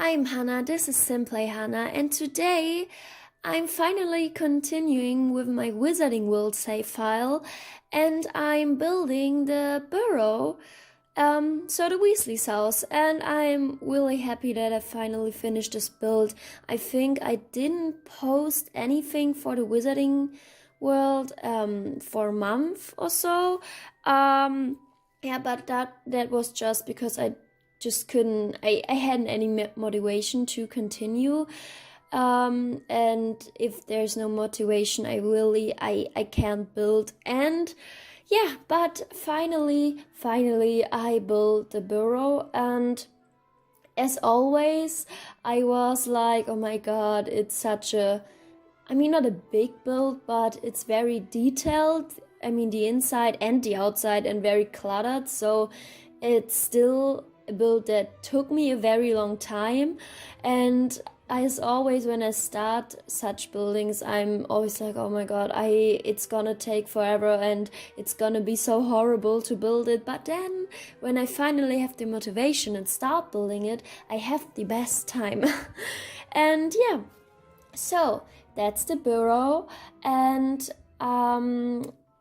I'm Hannah, this is Simply Hannah, and today I'm finally continuing with my Wizarding World save file, and I'm building the Burrow, so the Weasley's house, and I'm really happy that I finally finished this build. I think I didn't post anything for the Wizarding World for a month or so. But that was just because I just couldn't, I hadn't any motivation to continue. And if there's no motivation, I can't build. And yeah, but finally I built the Burrow, and as always I was like, oh my god, it's such a, I mean, not a big build, but it's very detailed. I mean, the inside and the outside, and very cluttered, so it's still a build that took me a very long time. And as always, when I start such buildings, I'm always like, oh my god, it's gonna take forever and it's gonna be so horrible to build it. But then when I finally have the motivation and start building it, I have the best time. And yeah, so that's the Burrow. And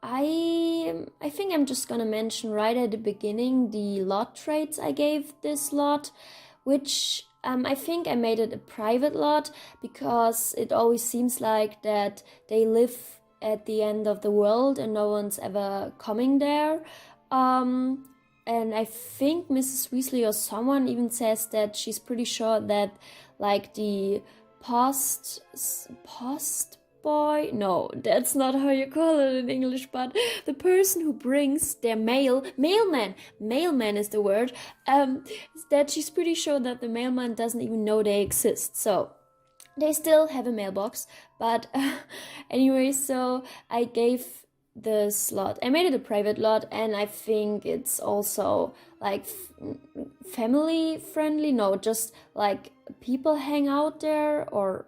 I think I'm just gonna mention right at the beginning the lot traits I gave this lot, which I think I made it a private lot because it always seems like that they live at the end of the world and no one's ever coming there. And I think Mrs. Weasley or someone even says that she's pretty sure that like the post boy, no, that's not how you call it in English, but the person who brings their mailman is the word, that she's pretty sure that the mailman doesn't even know they exist. So they still have a mailbox, but anyway, so I gave this lot, I made it a private lot, and I think it's also like family friendly. No, just like people hang out there, or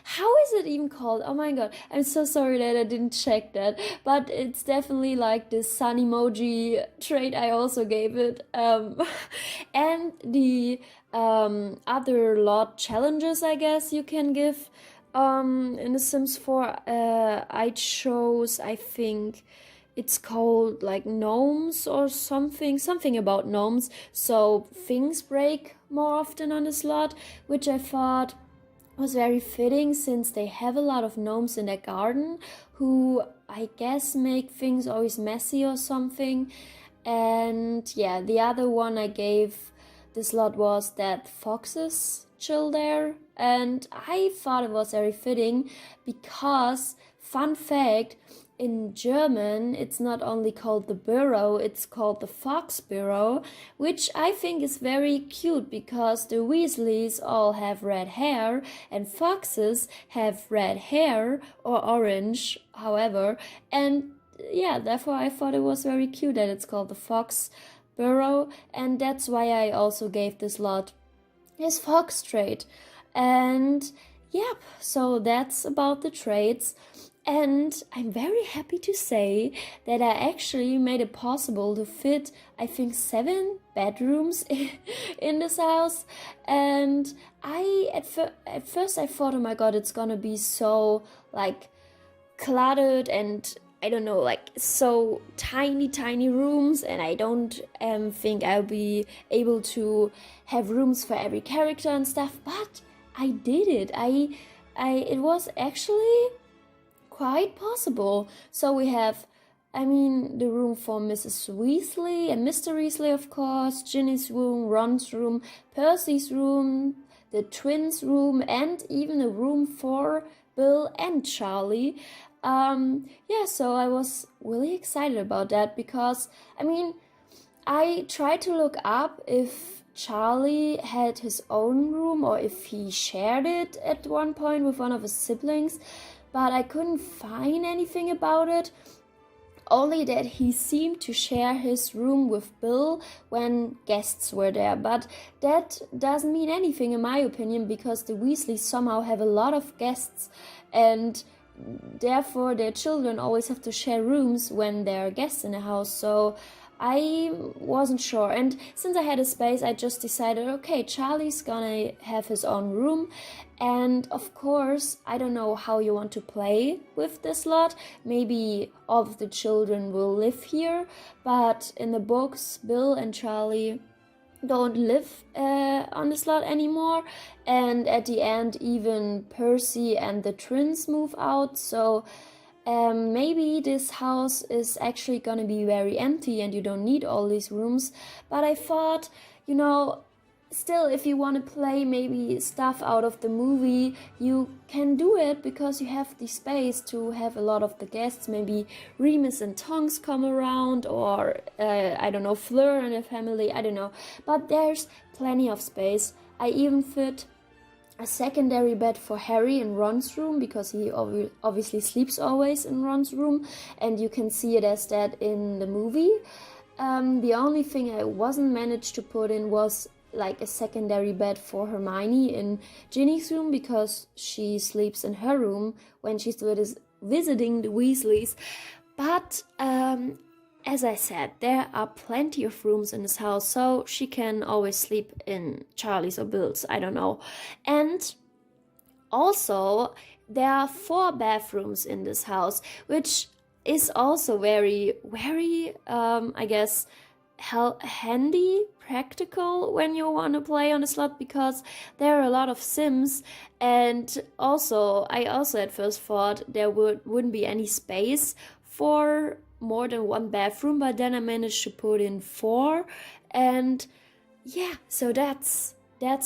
how is it even called? Oh my god, I'm so sorry that I didn't check that, but it's definitely like the sun emoji trait I also gave it. And the other lot challenges, I guess you can give in The Sims 4, I chose, I think it's called like gnomes or something about gnomes, so things break more often on this lot, which I thought was very fitting since they have a lot of gnomes in their garden who I guess make things always messy or something. And yeah, the other one I gave this lot was that foxes chill there, and I thought it was very fitting because, fun fact, in German, it's not only called the Burrow, it's called the Fox Burrow, which I think is very cute because the Weasleys all have red hair and foxes have red hair or orange, however. And yeah, therefore I thought it was very cute that it's called the Fox Burrow, and that's why I also gave this lot his fox trait. And yep, so that's about the traits. And I'm very happy to say that I actually made it possible to fit, I think, 7 bedrooms in this house. And at first I thought, oh my god, it's gonna be so like cluttered and I don't know, like so tiny rooms, and I don't think I'll be able to have rooms for every character and stuff. But I did it. It was actually quite possible. So we have, I mean, the room for Mrs. Weasley and Mr. Weasley, of course, Ginny's room, Ron's room, Percy's room, the twins' room, and even a room for Bill and Charlie. Yeah, so I was really excited about that because, I mean, I tried to look up if Charlie had his own room or if he shared it at one point with one of his siblings, but I couldn't find anything about it, only that he seemed to share his room with Bill when guests were there. But that doesn't mean anything in my opinion, because the Weasleys somehow have a lot of guests, and therefore their children always have to share rooms when there are guests in the house. So I wasn't sure, and since I had a space, I just decided, okay, Charlie's gonna have his own room. And of course, I don't know how you want to play with this lot. Maybe all of the children will live here, but in the books, Bill and Charlie don't live on this lot anymore, and at the end even Percy and the twins move out, so maybe this house is actually gonna be very empty and you don't need all these rooms. But I thought, still, if you want to play maybe stuff out of the movie, you can do it because you have the space to have a lot of the guests. Maybe Remus and Tonks come around, or I don't know, Fleur and her family, I don't know. But there's plenty of space. I even fit a secondary bed for Harry in Ron's room, because he obviously sleeps always in Ron's room, and you can see it as that in the movie. The only thing I wasn't managed to put in was like a secondary bed for Hermione in Ginny's room, because she sleeps in her room when she's visiting the Weasleys. But as I said, there are plenty of rooms in this house, so she can always sleep in Charlie's or Bill's, I don't know. And also, there are 4 bathrooms in this house, which is also very, very, I guess, handy, practical when you want to play on a slot, because there are a lot of Sims. And also, I also at first thought there wouldn't be any space for more than 1 bathroom, but then I managed to put in 4, and yeah, so that's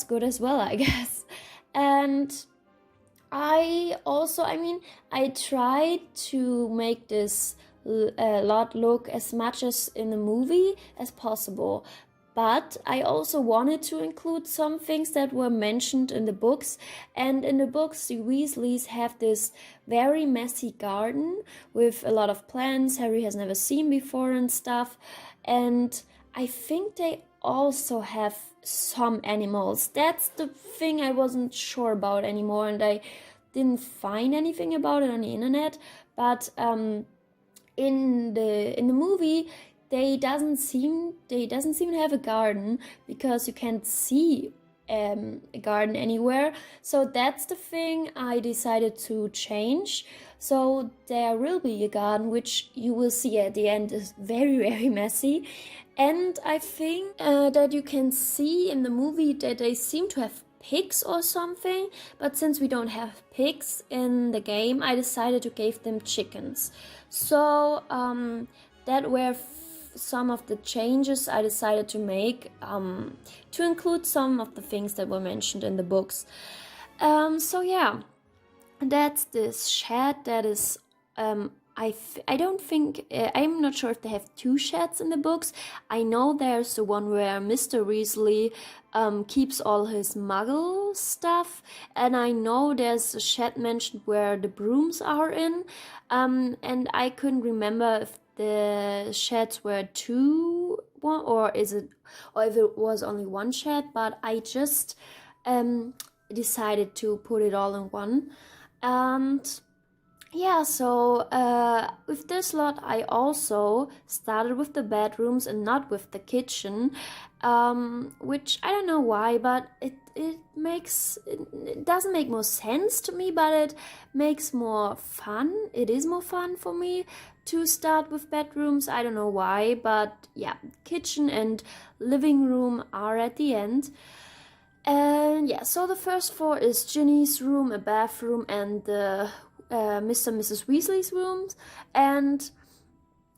good as well, I guess. And I tried to make this lot look as much as in the movie as possible, but I also wanted to include some things that were mentioned in the books. And in the books, the Weasleys have this very messy garden with a lot of plants Harry has never seen before and stuff. And I think they also have some animals. That's the thing I wasn't sure about anymore, and I didn't find anything about it on the internet. But in the movie, they doesn't seem to have a garden, because you can't see a garden anywhere. So that's the thing I decided to change. So there will be a garden, which you will see at the end is very, very messy. And I think that you can see in the movie that they seem to have pigs or something, but since we don't have pigs in the game, I decided to give them chickens. So that were some of the changes I decided to make to include some of the things that were mentioned in the books. So yeah, that's this shed that is I don't think I'm not sure if they have 2 sheds in the books. I know there's the one where Mr. Weasley keeps all his Muggle stuff, and I know there's a shed mentioned where the brooms are in, and I couldn't remember if the sheds were 2 or if it was only 1 shed, but I just decided to put it all in one. And yeah, so with this lot, I also started with the bedrooms and not with the kitchen, which I don't know why, but it doesn't make more sense to me, but it makes more fun. It is more fun for me to start with bedrooms. I don't know why, but yeah, kitchen and living room are at the end. And yeah, so the first floor is Ginny's room, a bathroom, and the Mr. and Mrs. Weasley's rooms. And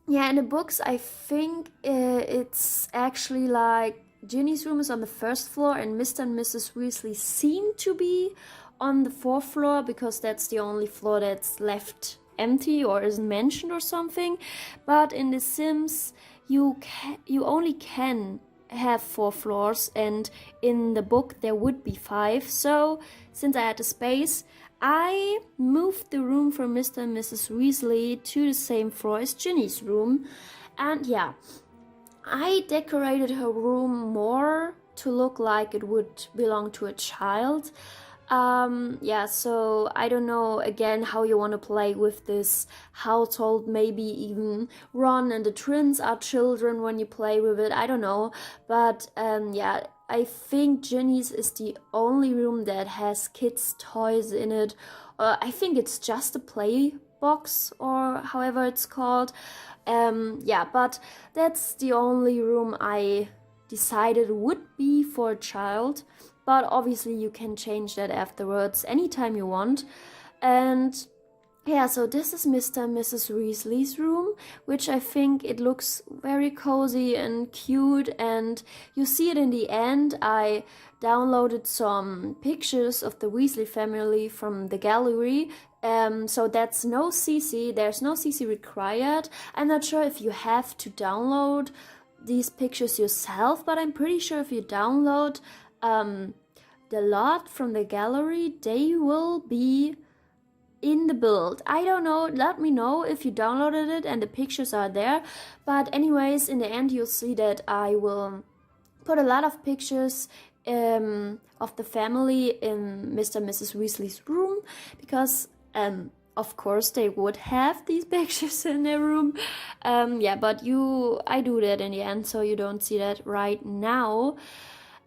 yeah, in the books, I think it's actually like Ginny's room is on the first floor and Mr. and Mrs. Weasley seem to be on the 4th floor, because that's the only floor that's left empty or isn't mentioned or something. But in The Sims, you only can have 4 floors, and in the book there would be 5. So since I had the space, I moved the room for Mr. and Mrs. Weasley to the same floor as Ginny's room. And yeah, I decorated her room more to look like it would belong to a child. Yeah, so I don't know again how you want to play with this household. Maybe even Ron and the twins are children when you play with it. I don't know. But yeah, I think Ginny's is the only room that has kids' toys in it. I think it's just a play box or however it's called. Yeah, but that's the only room I decided would be for a child. But obviously you can change that afterwards anytime you want. And yeah, so this is Mr. and Mrs. Weasley's room, which I think it looks very cozy and cute, and you see it in the end. I downloaded some pictures of the Weasley family from the gallery. So that's no CC, there's no CC required. I'm not sure if you have to download these pictures yourself, but I'm pretty sure if you download the lot from the gallery, they will be in the build. I don't know, let me know if you downloaded it and the pictures are there. But anyways, in the end you'll see that I will put a lot of pictures of the family in Mr. and Mrs. Weasley's room, because of course they would have these pictures in their room. Yeah, but I do that in the end, so you don't see that right now.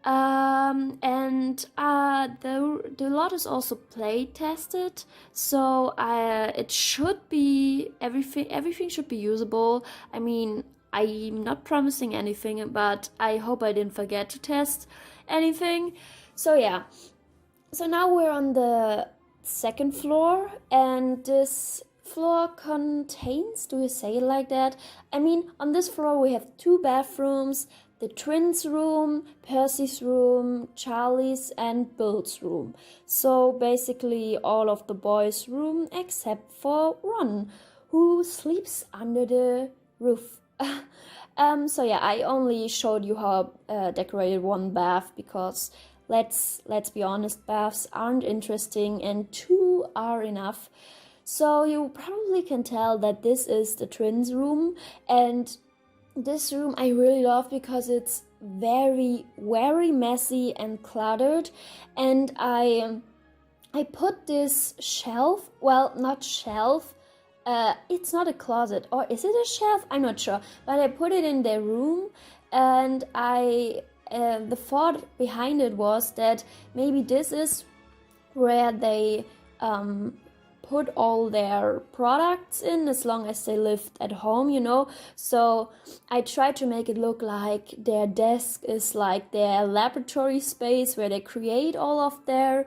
And the lot is also play tested, so it should be everything should be usable. I mean, I'm not promising anything, but I hope I didn't forget to test anything. So yeah, so now we're on the second floor, and this floor contains, do you say it like that? I mean, on this floor we have 2 bathrooms, the twins' room, Percy's room, Charlie's, and Bill's room. So basically all of the boys' room except for Ron, who sleeps under the roof. So yeah, I only showed you how decorated 1 bath, because let's be honest, baths aren't interesting and 2 are enough. So you probably can tell that this is the twins' room, and this room I really love because it's very, very messy and cluttered. And I put this shelf, well, not shelf, it's not a closet, or is it a shelf? I'm not sure, but I put it in their room, and the thought behind it was that maybe this is where they put all their products in, as long as they lived at home, you know. So I tried to make it look like their desk is like their laboratory space where they create all of their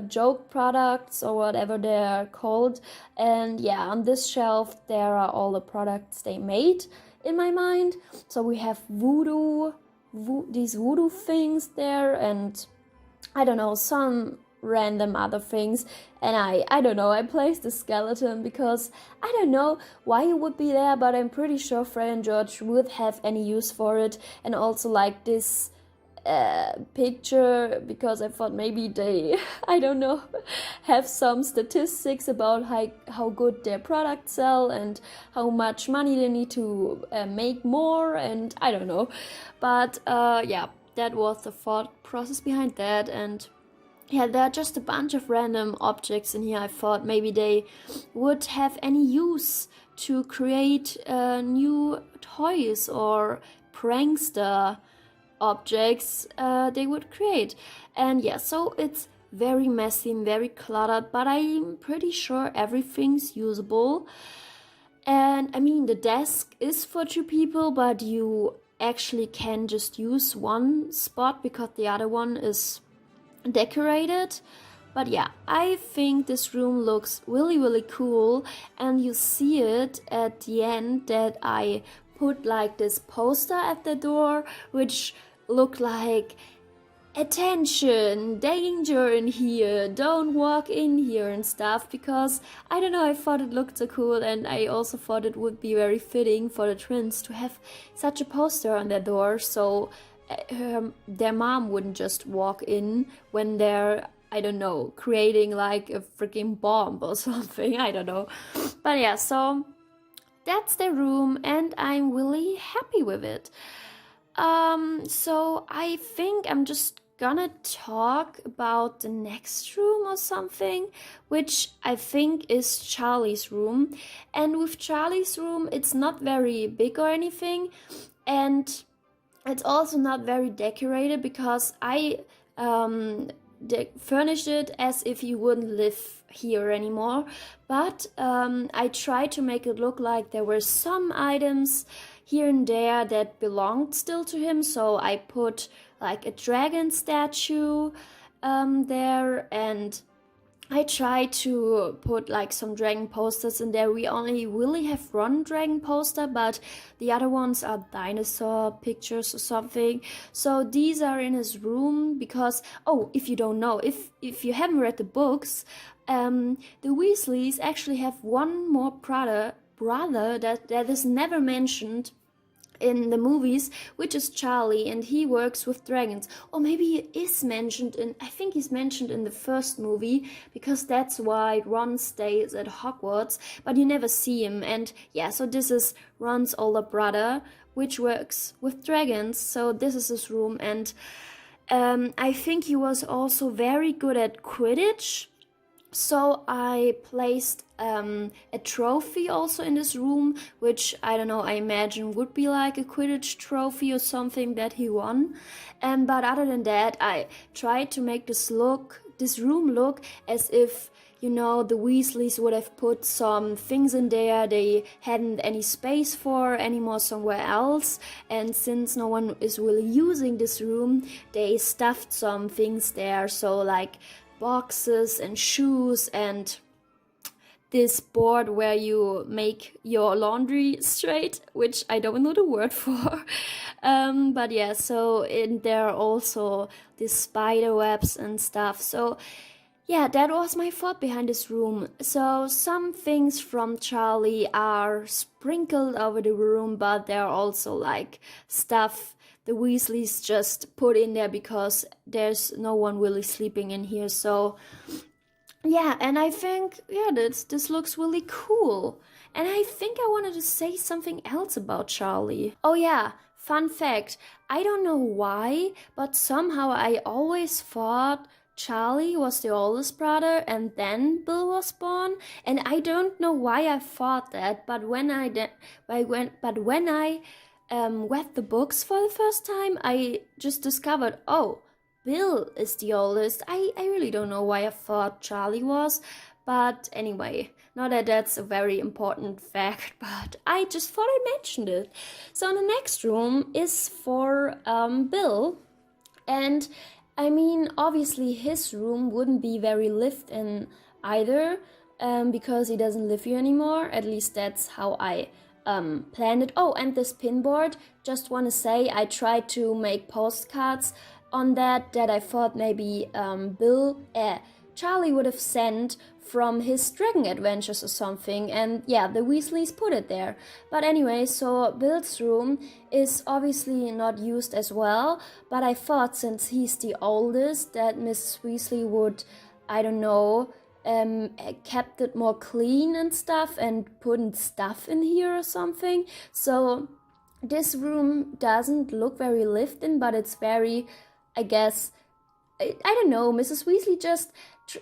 joke products or whatever they're called. And yeah, on this shelf there are all the products they made in my mind. So we have these voodoo things there, and I don't know, some random other things. And I don't know, I placed the skeleton because I don't know why it would be there, but I'm pretty sure Fred and George would have any use for it. And also like this picture, because I thought maybe they, I don't know, have some statistics about how good their products sell and how much money they need to make more, and I don't know. But yeah, that was the thought process behind that. And yeah, there are just a bunch of random objects in here. I thought maybe they would have any use to create new toys or prankster objects they would create. And yeah, so it's very messy and very cluttered, but I'm pretty sure everything's usable. And I mean, the desk is for 2 people, but you actually can just use 1 spot because the other one is decorated. But yeah, I think this room looks really, really cool. And you see it at the end that I put like this poster at the door, which looked like, attention, danger in here, don't walk in here and stuff, because I don't know, I thought it looked so cool. And I also thought it would be very fitting for the twins to have such a poster on their door, so their mom wouldn't just walk in when they're, I don't know, creating like a freaking bomb or something, I don't know. But yeah, so that's the room and I'm really happy with it. So I think I'm just gonna talk about the next room or something, which I think is Charlie's room. And with Charlie's room, it's not very big or anything, and it's also not very decorated because I furnished it as if you wouldn't live here anymore. But I tried to make it look like there were some items here and there that belonged still to him. So I put like a dragon statue there, and I tried to put like some dragon posters in there. We only really have one dragon poster, but the other ones are dinosaur pictures or something. So these are in his room because, oh, if you don't know, if you haven't read the books, the Weasleys actually have one more brother that is never mentioned in the movies, which is Charlie, and he works with dragons. Or maybe he is mentioned I think he's mentioned in the first movie, because that's why Ron stays at Hogwarts, but you never see him. And yeah, so this is Ron's older brother, which works with dragons. So this is his room, and I think he was also very good at Quidditch. So I placed a trophy also in this room, which I don't know, I imagine would be like a Quidditch trophy or something that he won. But other than that, I tried to make this room look as if, you know, the Weasleys would have put some things in there they hadn't any space for anymore somewhere else. And since no one is really using this room, they stuffed some things there. So like boxes and shoes and this board where you make your laundry straight, which I don't know the word for. But yeah, so in there also these spider webs and stuff. So yeah, that was my thought behind this room. So some things from Charlie are sprinkled over the room, but there are also like stuff the Weasleys just put in there because there's no one really sleeping in here. So yeah, and I think, yeah, this looks really cool. And I think I wanted to say something else about Charlie. Oh yeah, fun fact. I don't know why, but somehow I always thought Charlie was the oldest brother and then Bill was born. And I don't know why I thought that, but when I read the books for the first time, I just discovered, oh, Bill is the oldest. I really don't know why I thought Charlie was, but anyway, not that that's a very important fact, but I just thought I mentioned it. So the next room is for Bill, and I mean, obviously his room wouldn't be very lived in either, because he doesn't live here anymore. At least that's how I planned it. Oh, and this pinboard, just want to say I tried to make postcards on that I thought maybe Charlie would have sent from his dragon adventures or something, and yeah, the Weasleys put it there. But anyway, so Bill's room is obviously not used as well, but I thought since he's the oldest that Mrs. Weasley would, I don't know, kept it more clean and stuff and putting stuff in here or something. So this room doesn't look very lived in, but it's very, I guess, I don't know, Mrs. Weasley just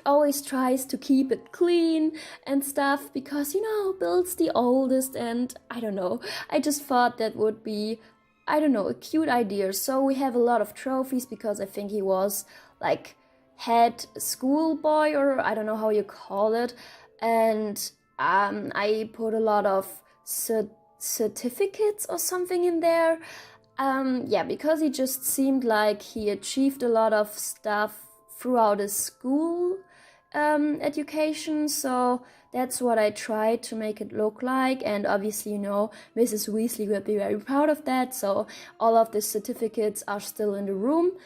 always tries to keep it clean and stuff because, you know, Bill's the oldest, and I don't know, I just thought that would be, I don't know, a cute idea. So we have a lot of trophies because I think he was like head schoolboy, or I don't know how you call it, and I put a lot of certificates or something in there. Yeah, because he just seemed like he achieved a lot of stuff throughout his school education, so that's what I tried to make it look like. And obviously, you know, Mrs. Weasley would be very proud of that, so all of the certificates are still in the room.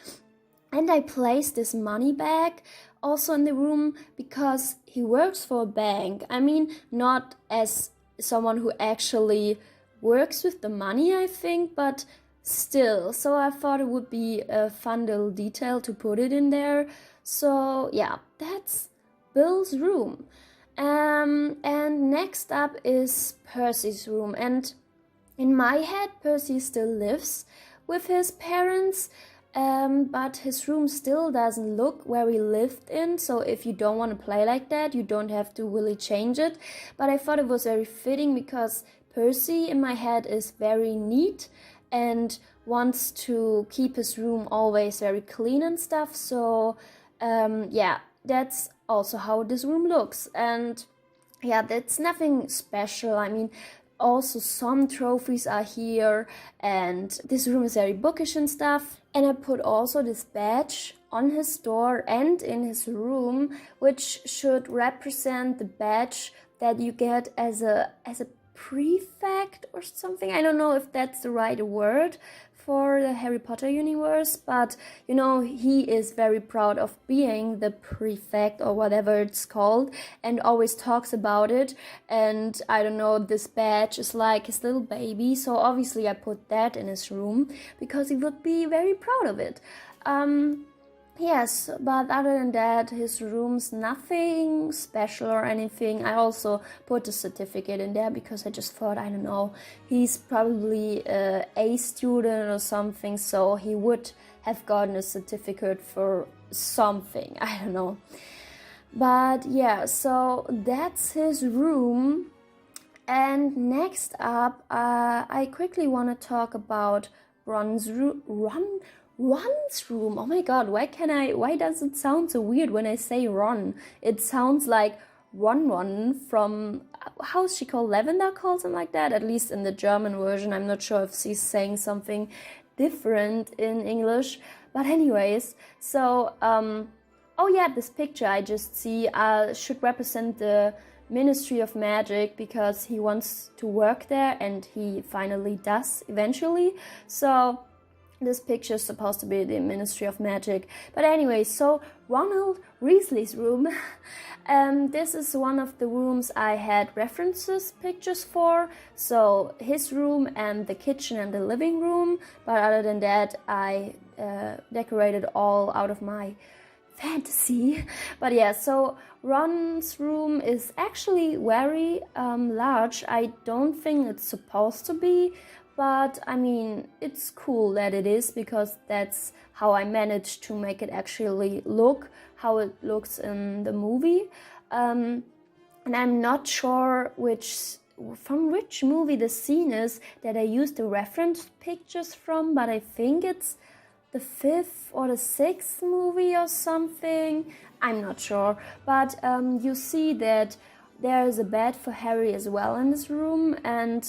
And I placed this money bag also in the room because he works for a bank. I mean, not as someone who actually works with the money, I think, but still. So I thought it would be a fun little detail to put it in there. So yeah, that's Bill's room. And next up is Percy's room. And in my head, Percy still lives with his parents. but his room still doesn't look very lived in, so if you don't want to play like that, you don't have to really change it. But I thought it was very fitting because Percy in my head is very neat and wants to keep his room always very clean and stuff, so yeah, that's also how this room looks. And yeah, that's nothing special. I mean, also some trophies are here, and this room is very bookish and stuff. And I put also this badge on his door and in his room, which should represent the badge that you get as a prefect or something. I don't know if that's the right word for the Harry Potter universe, but you know, he is very proud of being the prefect or whatever it's called, and always talks about it. And I don't know, this badge is like his little baby, so obviously I put that in his room because he would be very proud of it. Yes, but other than that, his room's nothing special or anything. I also put a certificate in there because I just thought, I don't know, he's probably a student or something, so he would have gotten a certificate for something. I don't know. But yeah, so that's his room. And next up, I quickly want to talk about Ron's room. Ron's room. Oh my god, why does it sound so weird when I say Ron? It sounds like Ron from, how's she called? Lavender Call, something like that, at least in the German version. I'm not sure if she's saying something different in English. But anyways, so, oh yeah, this picture I just see should represent the Ministry of Magic, because he wants to work there and he finally does eventually. So this picture is supposed to be the Ministry of Magic. But anyway, so Ronald Weasley's room. This is one of the rooms I had references pictures for. So his room and the kitchen and the living room. But other than that, I decorated all out of my fantasy. But yeah, so Ron's room is actually very large. I don't think it's supposed to be, but I mean, it's cool that it is, because that's how I managed to make it actually look how it looks in the movie. And I'm not sure from which movie the scene is that I used the reference pictures from, but I think it's the 5th or the 6th movie or something. I'm not sure. But you see that there is a bed for Harry as well in this room, and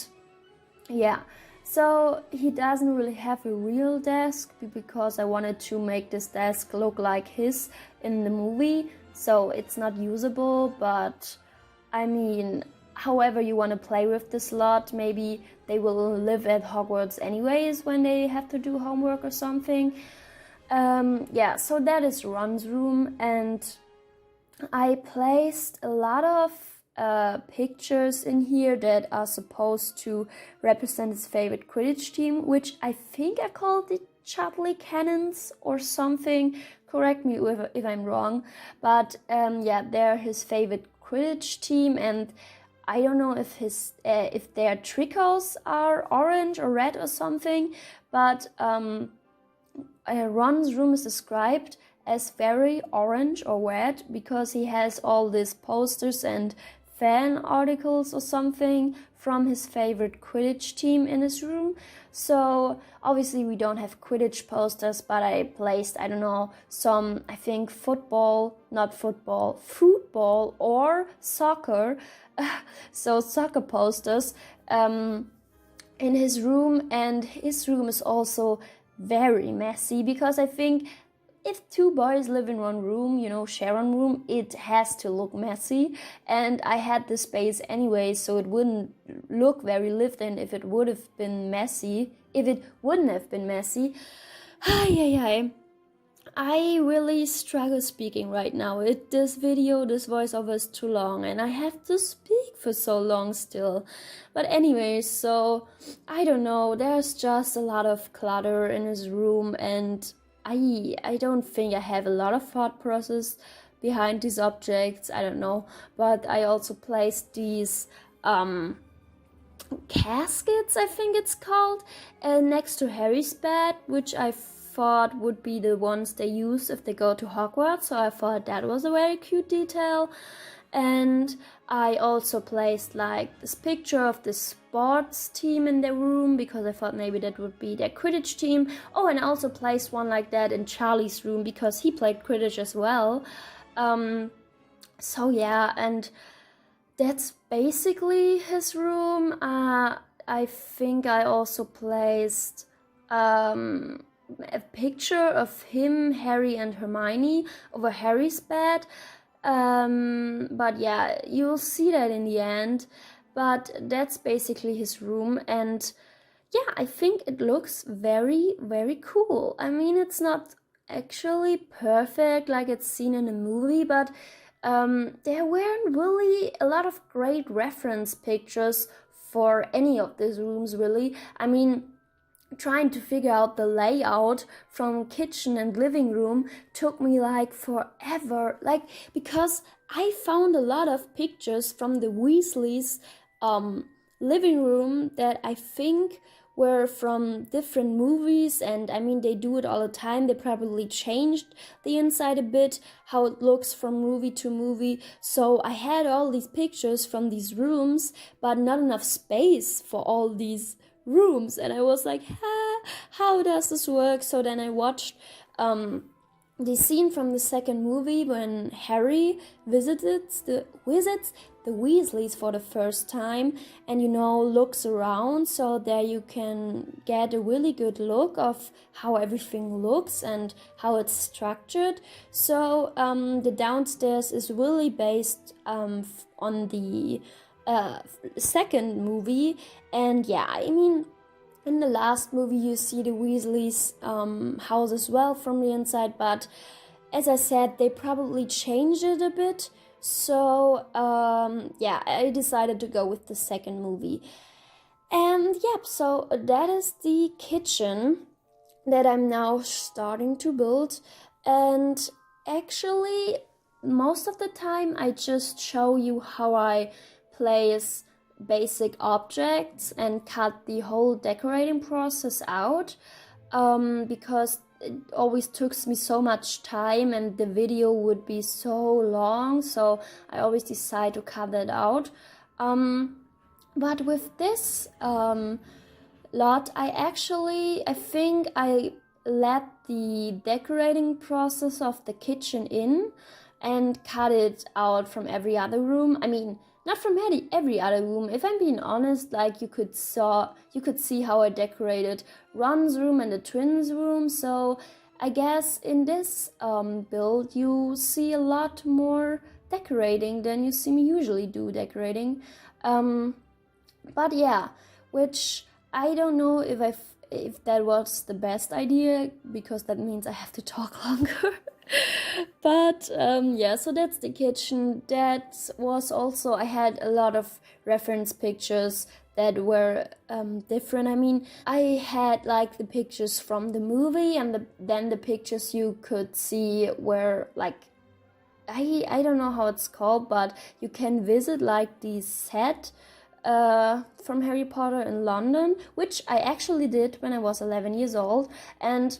yeah. So he doesn't really have a real desk because I wanted to make this desk look like his in the movie. So it's not usable, but I mean, however you want to play with this lot, maybe they will live at Hogwarts anyways when they have to do homework or something. Yeah, so that is Ron's room, and I placed a lot of pictures in here that are supposed to represent his favorite Quidditch team, which I think are called the Chudley Cannons or something. Correct me if I'm wrong, but yeah, they're his favorite Quidditch team, and I don't know if if their tricots are orange or red or something, but Ron's room is described as very orange or red because he has all these posters and fan articles or something from his favorite Quidditch team in his room. So obviously we don't have Quidditch posters, but I placed, I don't know, some, I think football or soccer, so soccer posters in his room. And his room is also very messy because I think if two boys live in one room, you know, share one room, it has to look messy. And I had the space anyway, so it wouldn't look very lived in if it would have been messy. If it wouldn't have been messy. I really struggle speaking right now. This voiceover is too long and I have to speak for so long still. But anyway, so I don't know, there's just a lot of clutter in his room, and I don't think I have a lot of thought process behind these objects. I don't know, but I also placed these caskets, I think it's called, next to Harry's bed, which I thought would be the ones they use if they go to Hogwarts, so I thought that was a very cute detail. And I also placed like this picture of the sports team in their room because I thought maybe that would be their Quidditch team. Oh, and I also placed one like that in Charlie's room because he played Quidditch as well. So yeah, and that's basically his room. I think I also placed a picture of him, Harry, and Hermione over Harry's bed. But yeah, you'll see that in the end. But that's basically his room, and yeah, I think it looks very, very cool. I mean, it's not actually perfect like it's seen in a movie, but there weren't really a lot of great reference pictures for any of these rooms, really. I mean, trying to figure out the layout from kitchen and living room took me like forever, like because I found a lot of pictures from the Weasleys living room that I think were from different movies, and I mean they do it all the time. They probably changed the inside a bit, how it looks from movie to movie. So I had all these pictures from these rooms, but not enough space for all these rooms, and I was like, how does this work? So then I watched the scene from the second movie when Harry visits the Weasleys for the first time, and looks around. So there you can get a really good look of how everything looks and how it's structured. So the downstairs is really based on the second movie, and yeah, I mean, in the last movie you see the Weasleys house as well from the inside, but as I said, they probably changed it a bit. So yeah, I decided to go with the second movie. And yep, so that is the kitchen that I'm now starting to build. And actually, most of the time I just show you how I place basic objects and cut the whole decorating process out, because it always took me so much time and the video would be so long, so I always decide to cut that out. But with this lot, I think I let the decorating process of the kitchen in and cut it out from every other room. I mean, not from every other room. If I'm being honest, like you could see how I decorated Ron's room and the twins' room. So I guess in this build you see a lot more decorating than you see me usually do decorating. But yeah, which I don't know if that was the best idea, because that means I have to talk longer. But yeah, so that's the kitchen. That was also, I had a lot of reference pictures that were different. I mean, I had like the pictures from the movie, and then the pictures you could see were like, I don't know how it's called, but you can visit like the set from Harry Potter in London, which I actually did when I was 11 years old. And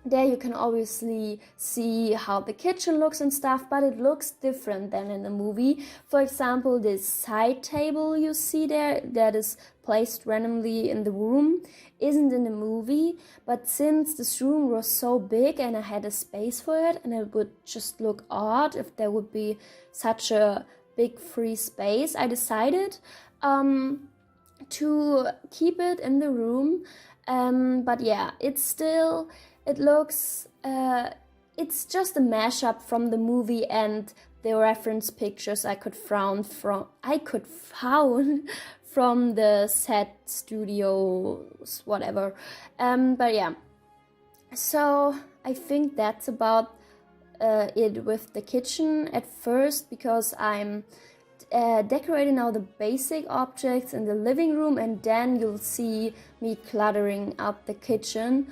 there you can obviously see how the kitchen looks and stuff, but it looks different than in the movie. For example, this side table you see there that is placed randomly in the room isn't in the movie, but since this room was so big and I had a space for it, and it would just look odd if there would be such a big free space, I decided to keep it in the room. But yeah, it looks, it's just a mashup from the movie and the reference pictures I could found from the set studios, whatever. But yeah, so I think that's about it with the kitchen at first, because I'm decorating now the basic objects in the living room, and then you'll see me cluttering up the kitchen.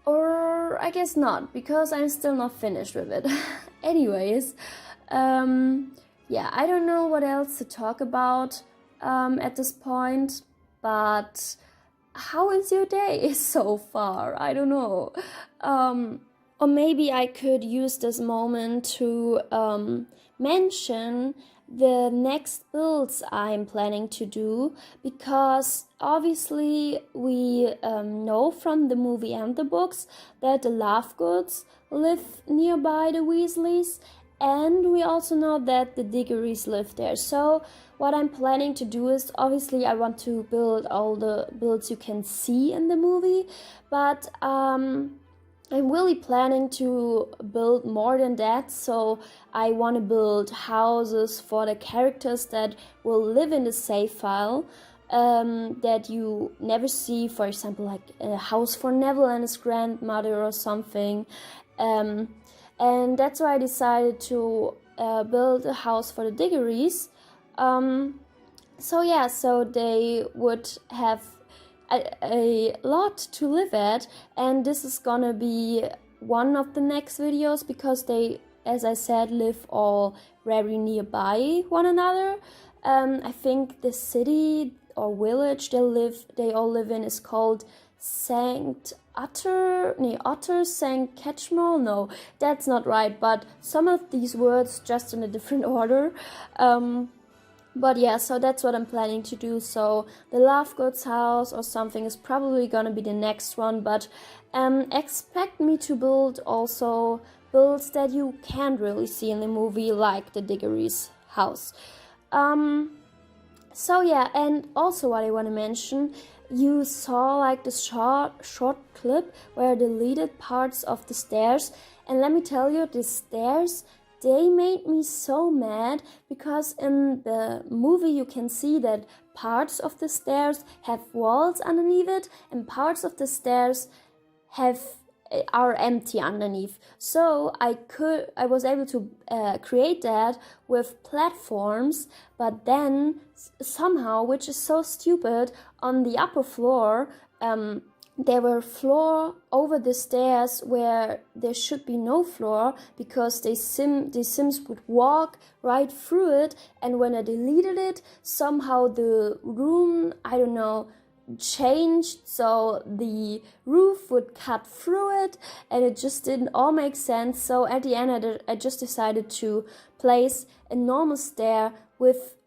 Or I guess not, because I'm still not finished with it. Anyways, yeah, I don't know what else to talk about at this point, but how is your day so far? I don't know. Or maybe I could use this moment to mention the next builds I'm planning to do, because obviously we know from the movie and the books that the Lovegoods live nearby the Weasleys, and we also know that the Diggories live there. So what I'm planning to do is, obviously I want to build all the builds you can see in the movie, but I'm really planning to build more than that. So I want to build houses for the characters that will live in the save file, that you never see, for example, like a house for Neville and his grandmother or something. And that's why I decided to build a house for the Diggories. So they would have a lot to live at, and this is gonna be one of the next videos, because they, as I said, live all very nearby one another. I think the city or village they all live in is called Otter Sankt Ketchmal. No, that's not right, but some of these words just in a different order. But yeah, so that's what I'm planning to do. So the Lovegoods house or something is probably gonna be the next one, but expect me to build also builds that you can't really see in the movie, like the Diggories house. So yeah, and also what I want to mention, you saw like the short clip where I deleted parts of the stairs, and let me tell you, the stairs, they made me so mad, because in the movie you can see that parts of the stairs have walls underneath it, and parts of the stairs are empty underneath. So I was able to create that with platforms, but then somehow, which is so stupid, on the upper floor there were floor over the stairs where there should be no floor, because the Sims would walk right through it, and when I deleted it, somehow the room, I don't know, changed, so the roof would cut through it, and it just didn't all make sense. So at the end I just decided to place a normal stair with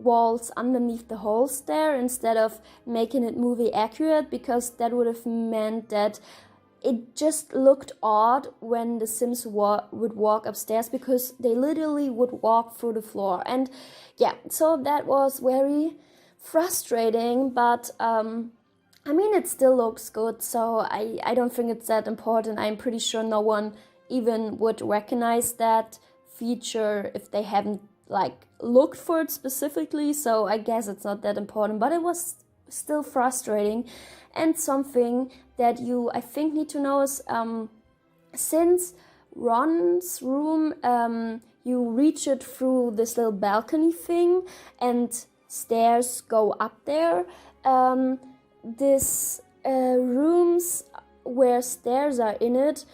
walls underneath the whole stair, instead of making it movie accurate, because that would have meant that it just looked odd when the Sims would walk upstairs, because they literally would walk through the floor. And yeah, so that was very frustrating, but I mean, it still looks good, so I don't think it's that important. I'm pretty sure no one even would recognize that feature if they haven't like looked for it specifically, so I guess it's not that important, but it was still frustrating. And something that you, I think, need to know is, since Ron's room, you reach it through this little balcony thing, and stairs go up there. This rooms where stairs are in it,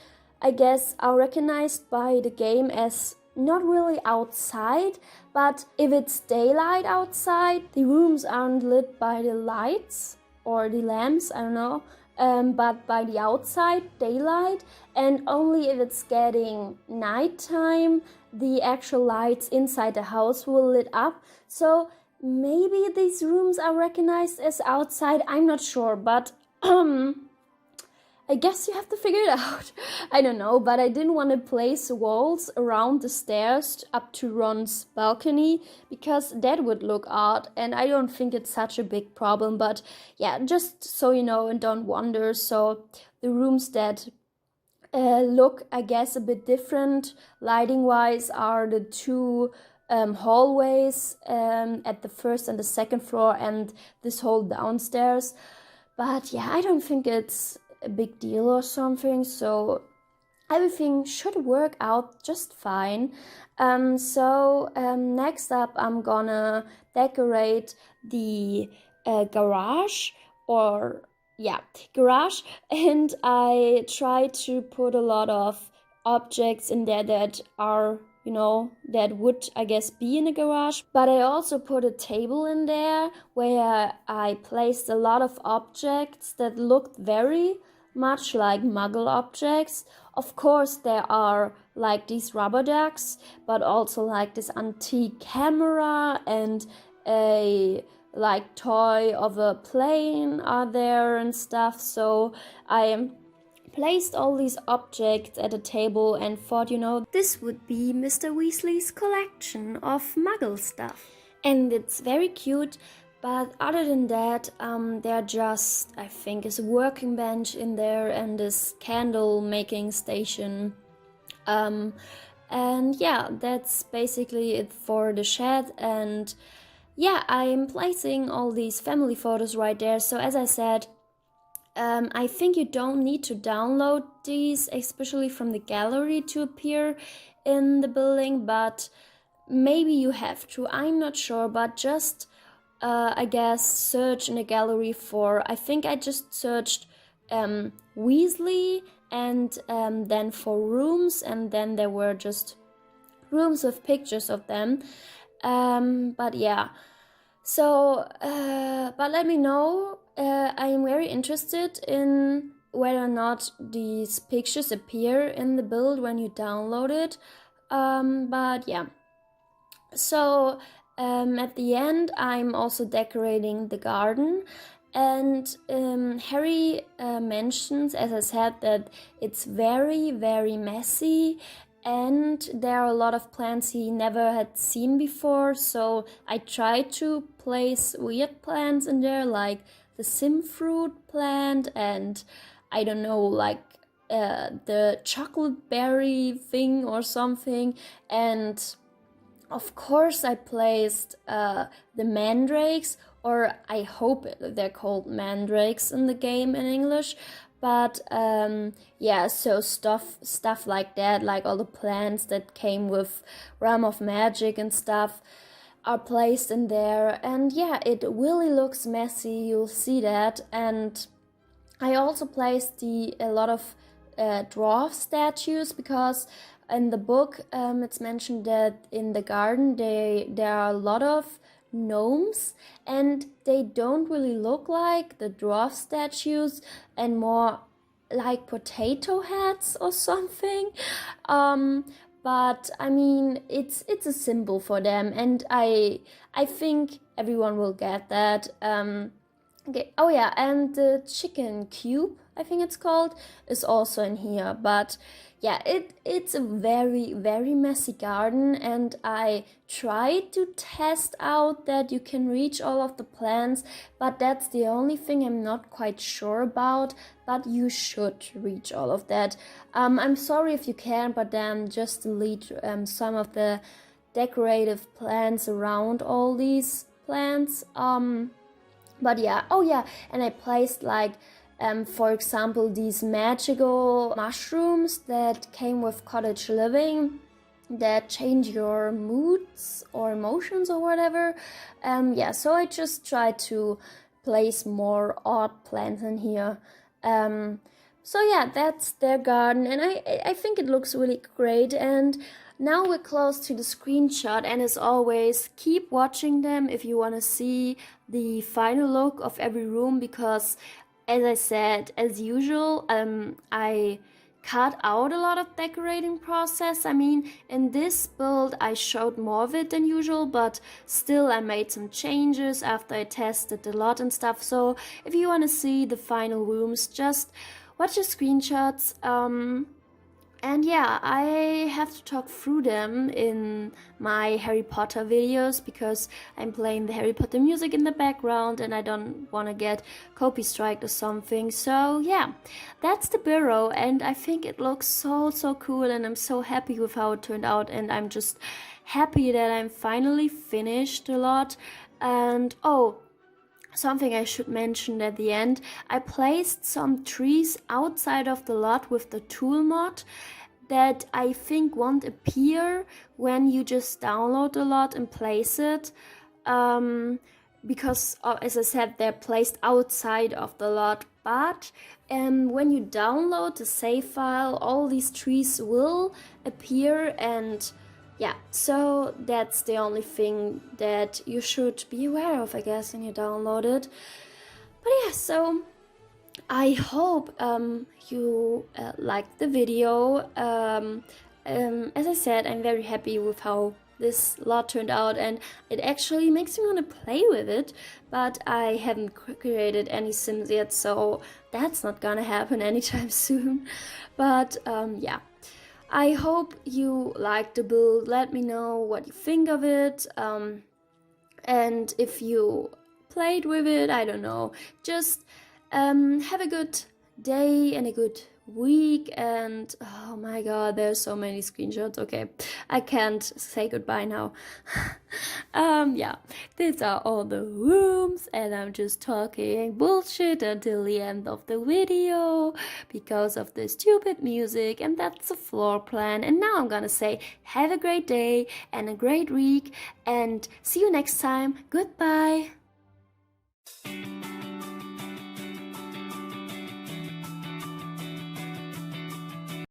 I guess, are recognized by the game as not really outside, but if it's daylight outside, the rooms aren't lit by the lights or the lamps, I don't know, but by the outside daylight, and only if it's getting nighttime, the actual lights inside the house will lit up. So maybe these rooms are recognized as outside, I'm not sure, but I guess you have to figure it out. I don't know, but I didn't want to place walls around the stairs up to Ron's balcony, because that would look odd, and I don't think it's such a big problem. But yeah, just so you know and don't wonder. So the rooms that look, I guess, a bit different lighting-wise are the two hallways at the first and the second floor, and this whole downstairs. But yeah, I don't think it's a big deal or something, so everything should work out just fine. Next up, I'm gonna decorate the garage, and I try to put a lot of objects in there that are that would, I guess, be in a garage. But I also put a table in there where I placed a lot of objects that looked very much like Muggle objects. Of course, there are like these rubber ducks, but also like this antique camera and a like toy of a plane are there and stuff. So I placed all these objects at a table and thought, this would be Mr. Weasley's collection of Muggle stuff. And it's very cute, but other than that, there just, I think, is a working bench in there and this candle making station. And yeah, that's basically it for the shed. And yeah, I'm placing all these family photos right there. So as I said, I think you don't need to download these, especially from the gallery, to appear in the building, but maybe you have to. I'm not sure, but just, I guess, search in the gallery for, I think I just searched Weasley and then for rooms, and then there were just rooms with pictures of them. But yeah. So, but let me know. I am very interested in whether or not these pictures appear in the build when you download it. But yeah. So, at the end, I'm also decorating the garden. And Harry mentions, as I said, that it's very, very messy. And there are a lot of plants he never had seen before, so I tried to place weird plants in there, like the simfruit plant and I don't know, like the chocolate berry thing or something. And of course I placed the mandrakes, or I hope they're called mandrakes in the game in English. But yeah, so stuff like that, like all the plants that came with Realm of Magic and stuff are placed in there. And yeah, it really looks messy, you'll see that. And I also placed a lot of dwarf statues, because in the book it's mentioned that in the garden there are a lot of gnomes, and they don't really look like the dwarf statues and more like potato heads or something. But I mean, it's a symbol for them, and I think everyone will get that. Okay. Oh yeah, and the chicken cube, I think it's called, is also in here. But yeah, it's a very, very messy garden, and I tried to test out that you can reach all of the plants, but that's the only thing I'm not quite sure about. But you should reach all of that. I'm sorry if you can, but then just delete some of the decorative plants around all these plants. But yeah, oh yeah, and I placed like for example, these magical mushrooms that came with cottage living that change your moods or emotions or whatever. Yeah, so I just tried to place more odd plants in here. So yeah, that's their garden, and I think it looks really great. And now we're close to the screenshot, and as always, keep watching them if you want to see the final look of every room, because as I said, as usual, I cut out a lot of decorating process. I mean, in this build I showed more of it than usual, but still I made some changes after I tested a lot and stuff. So if you want to see the final rooms, just watch the screenshots. And yeah, I have to talk through them in my Harry Potter videos, because I'm playing the Harry Potter music in the background and I don't want to get copyright or something. So yeah, that's the Burrow, and I think it looks so cool, and I'm so happy with how it turned out, and I'm just happy that I'm finally finished a lot. And oh, something I should mention at the end, I placed some trees outside of the lot with the tool mod that I think won't appear when you just download the lot and place it, because as I said, they're placed outside of the lot. But when you download the save file, all these trees will appear, and yeah, so that's the only thing that you should be aware of, I guess, when you download it. But yeah, so I hope you liked the video. As I said, I'm very happy with how this lot turned out, and it actually makes me want to play with it, but I haven't created any Sims yet, so that's not gonna happen anytime soon. But yeah, I hope you liked the build. Let me know what you think of it, and if you played with it, I don't know. Just have a good day and a good week. And oh my god, there's so many screenshots. Okay, I can't say goodbye now. Yeah, these are all the rooms, and I'm just talking bullshit until the end of the video because of the stupid music, and that's the floor plan. And now I'm gonna say have a great day and a great week, and see you next time. Goodbye.